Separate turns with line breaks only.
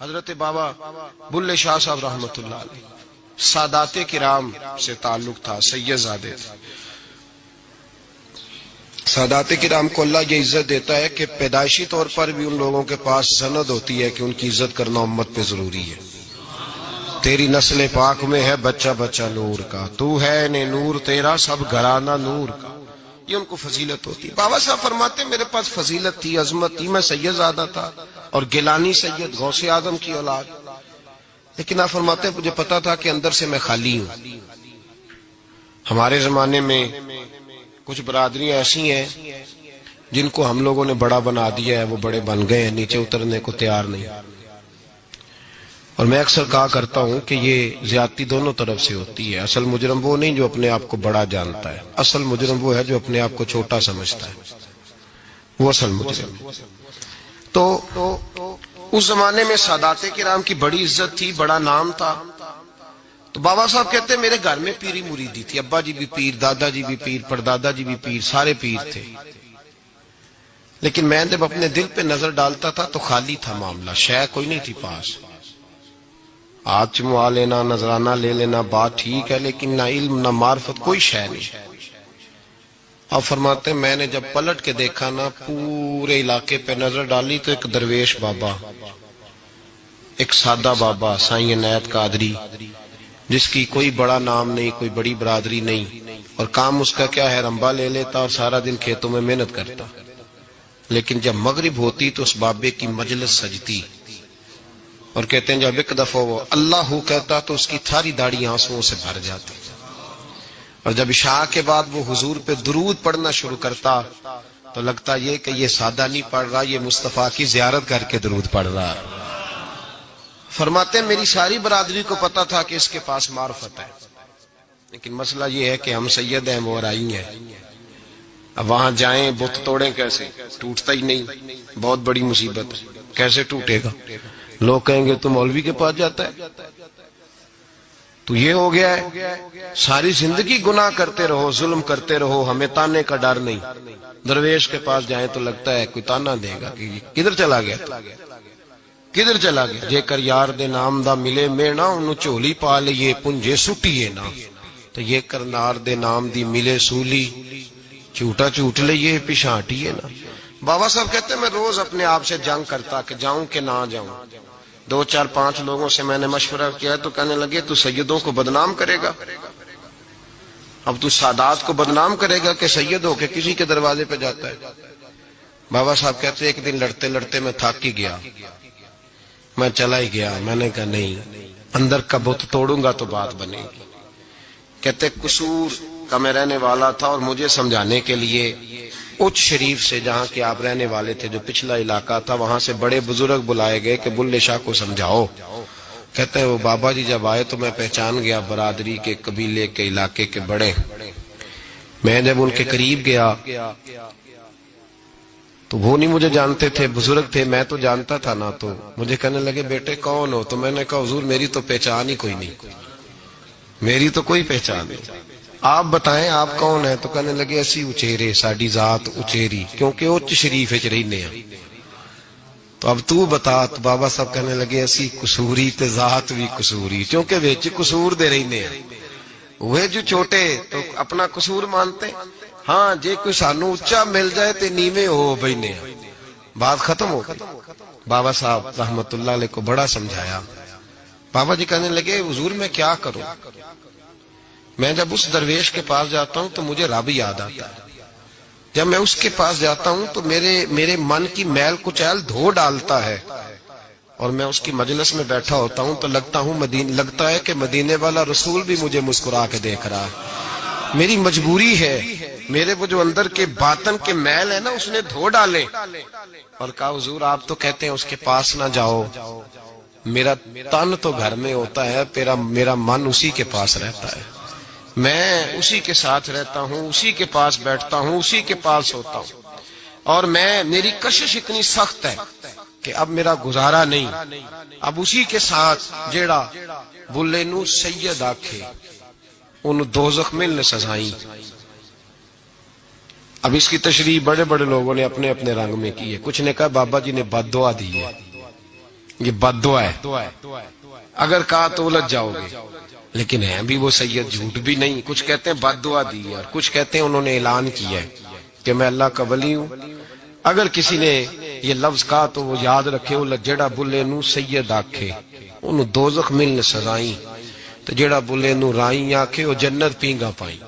حضرت بابا بلے شاہ صاحب رحمۃ اللہ علیہ سادات کرام سے تعلق تھا، سید زادے تھے۔ سادات کرام کو اللہ یہ عزت دیتا ہے کہ پیدائشی طور پر بھی ان لوگوں کے پاس سند ہوتی ہے کہ ان کی عزت کرنا امت پہ ضروری ہے۔ تیری نسل پاک میں ہے بچہ بچہ نور کا، تو ہے نے نور تیرا سب گھرانہ نور کا، یہ ان کو فضیلت ہوتی ہے۔ بابا صاحب فرماتے میرے پاس فضیلت تھی، عظمت تھی، میں سید زادہ تھا اور گیلانی سید غوث اعظم کی اولاد، لیکن آپ فرماتے مجھے پتا تھا کہ اندر سے میں خالی ہوں۔ ہمارے زمانے میں کچھ برادریاں ایسی ہیں جن کو ہم لوگوں نے بڑا بنا دیا ہے، وہ بڑے بن گئے ہیں، نیچے اترنے کو تیار نہیں۔ اور میں اکثر کہا کرتا ہوں کہ یہ زیادتی دونوں طرف سے ہوتی ہے۔ اصل مجرم وہ نہیں جو اپنے آپ کو بڑا جانتا ہے، اصل مجرم وہ ہے جو اپنے آپ کو چھوٹا سمجھتا ہے، وہ اصل مجرم۔ تو اس زمانے میں سادات کرام کی بڑی عزت تھی، بڑا نام تھا۔ تو بابا صاحب کہتے ہیں میرے گھر میں پیری مریدی تھی، ابا جی بھی پیر، دادا جی بھی پیر، پردادا جی بھی پیر، سارے پیر تھے، لیکن میں جب اپنے دل پہ نظر ڈالتا تھا تو خالی تھا معاملہ، شے کوئی نہیں تھی پاس۔ ہاتھ چموا لینا، نذرانہ لے لینا بات ٹھیک ہے، لیکن نہ علم نہ معرفت، کوئی شے نہیں۔ اب فرماتے ہیں میں نے جب پلٹ کے دیکھا نا، پورے علاقے پہ نظر ڈالی تو ایک درویش بابا، ایک سادہ بابا سائیں عنایت قادری، جس کی کوئی بڑا نام نہیں، کوئی بڑی برادری نہیں، اور کام اس کا کیا ہے، رمبا لے لیتا اور سارا دن کھیتوں میں محنت کرتا، لیکن جب مغرب ہوتی تو اس بابے کی مجلس سجتی، اور کہتے ہیں جب ایک دفعہ وہ اللہ کہتا تو اس کی تھاری داڑھی آنسوؤں سے بھر جاتی، اور جب عشاء کے بعد وہ حضور پہ درود پڑھنا شروع کرتا تو لگتا یہ کہ یہ سادہ نہیں پڑھ رہا، یہ مصطفیٰ کی زیارت کر کے درود پڑھ رہا۔ فرماتے ہیں میری ساری برادری کو پتا تھا کہ اس کے پاس معرفت ہے، لیکن مسئلہ یہ ہے کہ ہم سید ہیں، وہ رائی ہیں، اب وہاں جائیں بت توڑیں کیسے، ٹوٹتا ہی نہیں، بہت بڑی مصیبت ہے، کیسے ٹوٹے گا؟ لوگ کہیں گے تو مولوی کے پاس جاتا ہے، تو یہ ہو گیا ہے ساری زندگی گناہ کرتے رہو، ظلم کرتے رہو، ہمیں تانے کا ڈر نہیں۔ درویش کے پاس جائیں تو لگتا ہے کوئی تانا دے گا کہ کدھر چلا گیا، کدھر چلا گیا۔ جے کر یار دے نام دا ملے مینا، انہوں چولی پا لئیے پنجے سٹیے نا، تو یہ کر نار دے نام دی ملے سولی، چوٹا چوٹ لئیے پشانٹیے نا۔ بابا صاحب کہتے ہیں میں روز اپنے آپ سے جنگ کرتا کہ جاؤں کہ نہ جاؤں۔ 2 4 5 لوگوں سے میں نے مشورہ کیا تو کہنے لگے تو سیدوں کو بدنام کرے گا، اب تو سادات کو بدنام کرے گا کہ سید ہو کے کسی کے دروازے پہ جاتا ہے۔ بابا صاحب کہتے ایک دن لڑتے لڑتے میں تھک ہی گیا، میں چلا ہی گیا، میں نے کہا نہیں، اندر کا بت توڑوں گا تو بات بنے گی۔ کہتے قصور کا میں رہنے والا تھا اور مجھے سمجھانے کے لیے اچ شریف سے، جہاں کے آپ رہنے والے تھے، جو پچھلا علاقہ تھا، وہاں سے بڑے بزرگ بلائے گئے کہ بلے شاہ کو سمجھاؤ۔ کہتے ہیں وہ بابا جی جب آئے تو میں پہچان گیا برادری کے، قبیلے کے، علاقے کے بڑے۔ میں جب ان کے قریب گیا تو وہ نہیں مجھے جانتے تھے، بزرگ تھے، میں تو جانتا تھا نا، تو مجھے کہنے لگے بیٹے کون ہو؟ تو میں نے کہا حضور میری تو پہچان ہی کوئی نہیں، میری تو کوئی پہچان نہیں، آپ بتائیں آپ کون ہیں؟ تو کہنے لگے اسی اچیرے، ساڈی ذات اچیری، کیونکہ اچ شریف وچ رہنے ہیں۔ تو اب تو بتا، تو بابا صاحب کہنے لگے اسی قصوری تے ذات بھی قصوری، کیونکہ وچ قصور دے رہنے ہیں۔ وہ جو چھوٹے تو اپنا قصور مانتے، ہاں جے کوئی سانو اچا مل جائے تے نیویں ہو بینے، بات ختم ہو گئی۔ بابا صاحب رحمت اللہ علیہ کو بڑا سمجھایا۔ بابا جی کہنے لگے حضور میں کیا کروں؟ میں جب اس درویش کے پاس جاتا ہوں تو مجھے رب یاد آتا ہے، جب میں اس کے پاس جاتا ہوں تو میرے من کی میل کچیل دھو ڈالتا ہے، اور میں اس کی مجلس میں بیٹھا ہوتا ہوں تو لگتا ہے کہ مدینے والا رسول بھی مجھے مسکرا کے دیکھ رہا ہے۔ میری مجبوری ہے، میرے وہ جو اندر کے باطن کے میل ہے نا، اس نے دھو ڈالے، اور کہا حضور آپ تو کہتے ہیں اس کے پاس نہ جاؤ، میرا تن تو گھر میں ہوتا ہے، میرا من اسی کے پاس رہتا ہے، میں اسی کے ساتھ رہتا ہوں، اسی کے پاس بیٹھتا ہوں، اسی کے پاس ہوتا ہوں، اور میری کشش اتنی سخت ہے کہ اب میرا گزارا نہیں، اب اسی کے ساتھ جیڑا بلے نو سید آکھے انہوں دوزخ ملنے سزائیں۔ اب اس کی تشریح بڑے بڑے لوگوں نے اپنے اپنے رنگ میں کی ہے، کچھ نے کہا بابا جی نے بد دعا دی ہے، یہ بد دعا ہے، اگر کہا تو الجھ جاؤ گے، لیکن ہے بھی وہ سید جھوٹ بھی نہیں. کچھ کہتے ہیں بد دعا دی اور کچھ کہتے ہیں انہوں نے اعلان کیا ہے کہ میں اللہ کا ولی ہوں. اگر کسی نے یہ لفظ کہا تو وہ یاد رکھے وہ جڑا بلے نو سید آکھے انہوں دوزخ ملن سزائیں، تو جڑا بلے نو رائیں آکھے وہ جنت پینگا پائیں.